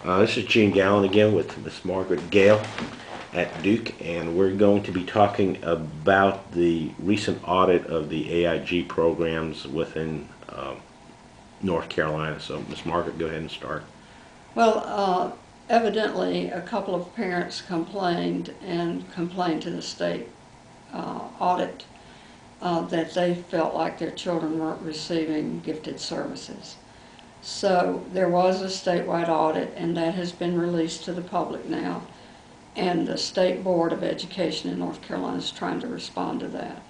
This is Gene Galin again with Miss Margaret Gayle at Duke, and we're going to be talking about the recent audit of the AIG programs within North Carolina. So, Miss Margaret, go ahead and start. Well, evidently a couple of parents complained to the state audit that they felt like their children weren't receiving gifted services. So there was a statewide audit, and that has been released to the public now. And the State Board of Education in North Carolina is trying to respond to that.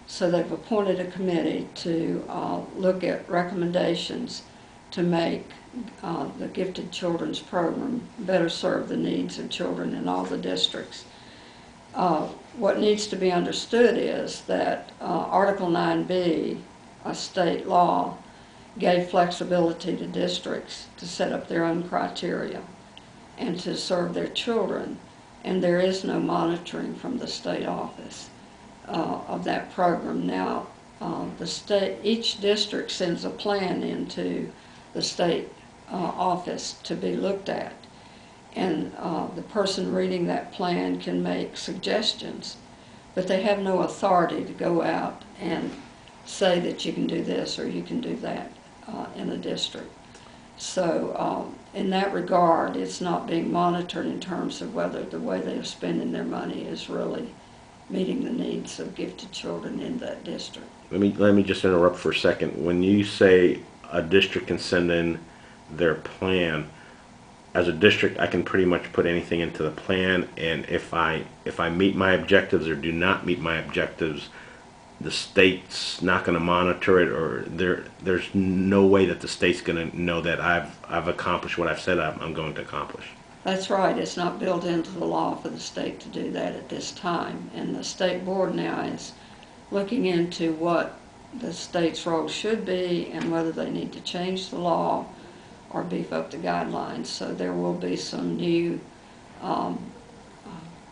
So they've appointed a committee to look at recommendations to make the Gifted Children's Program better serve the needs of children in all the districts. What needs to be understood is that Article 9B, a state law, gave flexibility to districts to set up their own criteria and to serve their children, and there is no monitoring from the state office of that program. Now, each district sends a plan into the state office to be looked at, and the person reading that plan can make suggestions, but they have no authority to go out and say that you can do this or you can do that in a district. So in that regard, it's not being monitored in terms of whether the way they are spending their money is really meeting the needs of gifted children in that district. Let me just interrupt for a second. When you say a district can send in their plan, as a district, I can pretty much put anything into the plan, and if I meet my objectives or do not meet my objectives, the state's not going to monitor it, or there's no way that the state's going to know that I've accomplished what I've said I'm going to accomplish. That's right. It's not built into the law for the state to do that at this time, and the state board now is looking into what the state's role should be and whether they need to change the law or beef up the guidelines. So there will be some new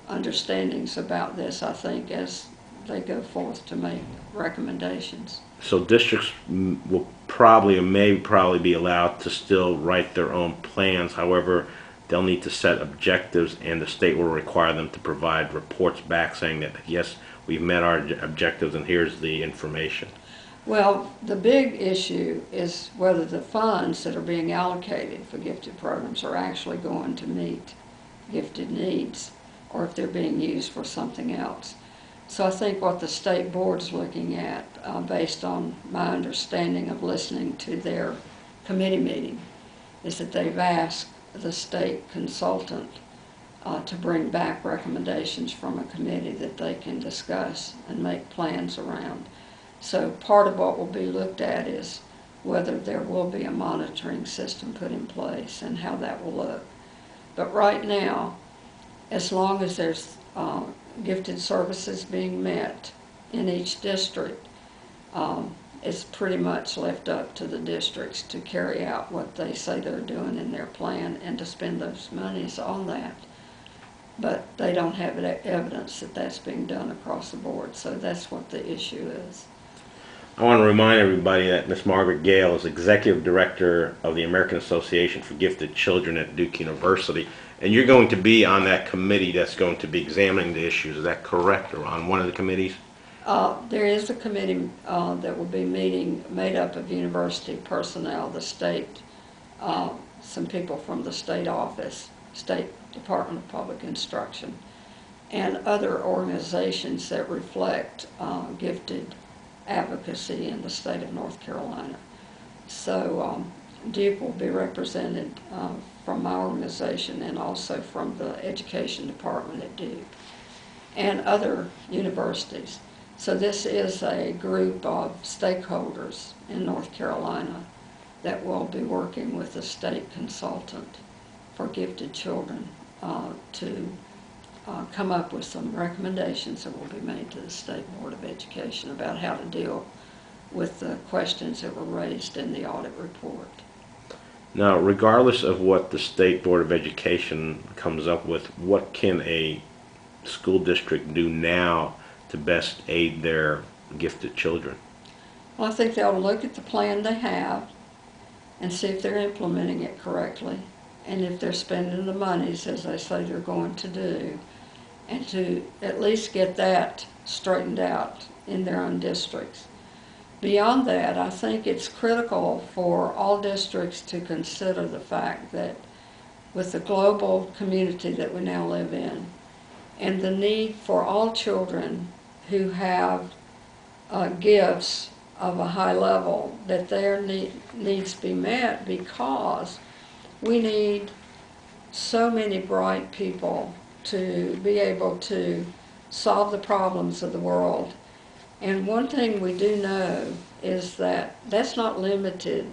understandings about this, I think, as they go forth to make recommendations. So districts will probably or may probably be allowed to still write their own plans. However, they'll need to set objectives, and the state will require them to provide reports back saying that, yes, we've met our objectives and here's the information. Well, the big issue is whether the funds that are being allocated for gifted programs are actually going to meet gifted needs, or if they're being used for something else. So I think what the state board is looking at, based on my understanding of listening to their committee meeting, is that they've asked the state consultant to bring back recommendations from a committee that they can discuss and make plans around. So part of what will be looked at is whether there will be a monitoring system put in place and how that will look. But right now, as long as there's gifted services being met in each district, it's pretty much left up to the districts to carry out what they say they're doing in their plan and to spend those monies on that. But they don't have evidence that that's being done across the board, so that's what the issue is. I want to remind everybody that Miss Margaret Gayle is Executive Director of the American Association for Gifted Children at Duke University, and you're going to be on that committee that's going to be examining the issues. Is that correct, or on one of the committees? There is a committee that will be meeting, made up of university personnel, the state, some people from the state office, State Department of Public Instruction, and other organizations that reflect gifted advocacy in the state of North Carolina. So Duke will be represented from my organization and also from the education department at Duke and other universities. So this is a group of stakeholders in North Carolina that will be working with the state consultant for gifted children to come up with some recommendations that will be made to the State Board of Education about how to deal with the questions that were raised in the audit report. Now, regardless of what the State Board of Education comes up with, what can a school district do now to best aid their gifted children? Well, I think they ought to look at the plan they have and see if they're implementing it correctly. and if they're spending the monies as they say they're going to do, and to at least get that straightened out in their own districts. Beyond that, I think it's critical for all districts to consider the fact that with the global community that we now live in, and the need for all children who have gifts of a high level, that their needs be met, because we need so many bright people to be able to solve the problems of the world. And one thing we do know is that that's not limited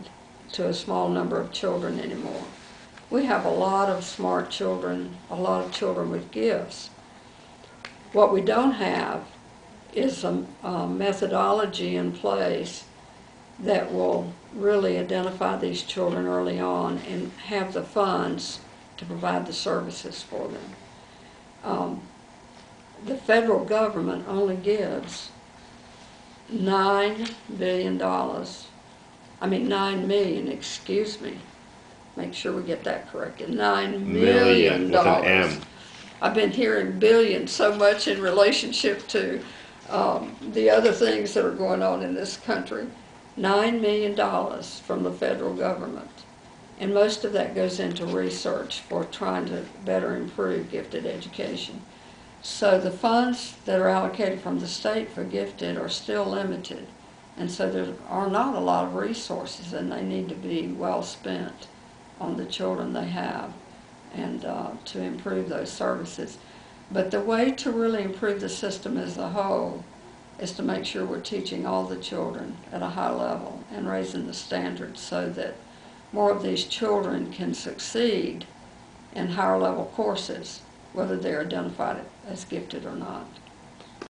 to a small number of children anymore. We have a lot of smart children, a lot of children with gifts. What we don't have is a methodology in place that will really identify these children early on and have the funds to provide the services for them. The federal government only gives $9 billion. $9 million, excuse me. Make sure we get that corrected. $9 million. With an M. I've been hearing billion so much in relationship to the other things that are going on in this country. $9 million from the federal government. And most of that goes into research for trying to better improve gifted education. So the funds that are allocated from the state for gifted are still limited. And so there are not a lot of resources, and they need to be well spent on the children they have and to improve those services. But the way to really improve the system as a whole is to make sure we're teaching all the children at a high level and raising the standards so that more of these children can succeed in higher level courses, whether they're identified as gifted or not.